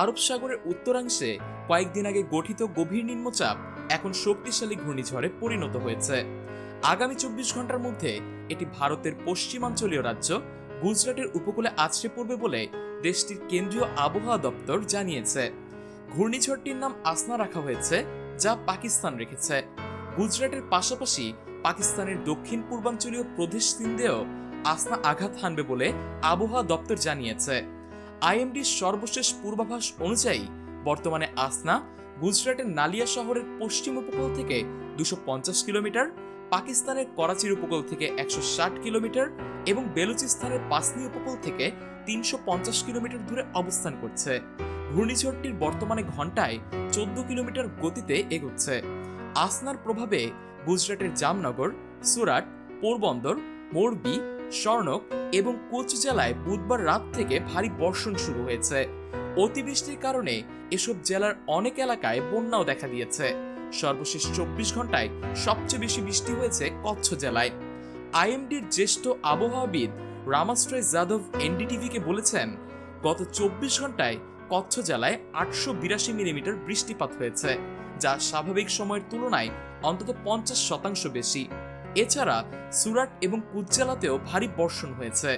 আরব সাগরের উত্তরাংশে কয়েকদিন আগে গঠিত গভীর নিম্নচাপ এখন শক্তিশালী ঘূর্ণিঝড়ে পরিণত হয়েছে। আগামী 24 ঘন্টার মধ্যে এটি ভারতের পশ্চিমাঞ্চলীয় রাজ্য গুজরাটের উপকূলে আছড়ে পড়বে বলে দেশটির কেন্দ্রীয় আবহাওয়া দপ্তর জানিয়েছে। ঘূর্ণিঝড়টির নাম আসনা রাখা হয়েছে, যা পাকিস্তান রেখেছে। গুজরাটের পাশাপাশি পাকিস্তানের দক্ষিণ পূর্বাঞ্চলীয় প্রদেশ সিন্ধেও আসনা আঘাত হানবে বলে আবহাওয়া দপ্তর জানিয়েছে। আইএমডির সর্বশেষ পূর্বাভাস অনুযায়ী বর্তমানে আসনা গুজরাটের নালিয়া শহরের পশ্চিম উপকূল থেকে 250 কিলোমিটার, পাকিস্তানের করাচির উপকূল থেকে 160 কিলোমিটার এবং বেলুচিস্তানের পাসনি উপকূল থেকে 350 কিলোমিটার দূরে অবস্থান করছে। ঘূর্ণিঝড়টির বর্তমানে ঘন্টায় 14 কিলোমিটার গতিতে এগোচ্ছে। আসনার প্রভাবে গুজরাটের জামনগর, সুরাট, পোরবন্দর, মোরবি, স্বর্ণক এবং কোচ জেলায় বুধবার রাত থেকে ভারী বর্ষণ শুরু হয়েছে। অতিবৃষ্টির কারণে এসব জেলার অনেক এলাকায় বন্যাও দেখা দিয়েছে। সর্বশেষ 24 ঘন্টায় সবচেয়ে বেশি বৃষ্টি হয়েছে কচ্ছ জেলায়। আইএমডির জ্যেষ্ঠ আবহাওয়াবিদ রামাশ্রয় যাদব এনডিটিভিকে বলেছেন, গত 24 ঘন্টায় কচ্ছ জেলায় 882 মিলিমিটার বৃষ্টিপাত হয়েছে, যা স্বাভাবিক সময়ের তুলনায় অন্তত 50% বেশি। এছাড়া সুরাট এবং কুচ জেলাতেও ভারী বর্ষণ হয়েছে।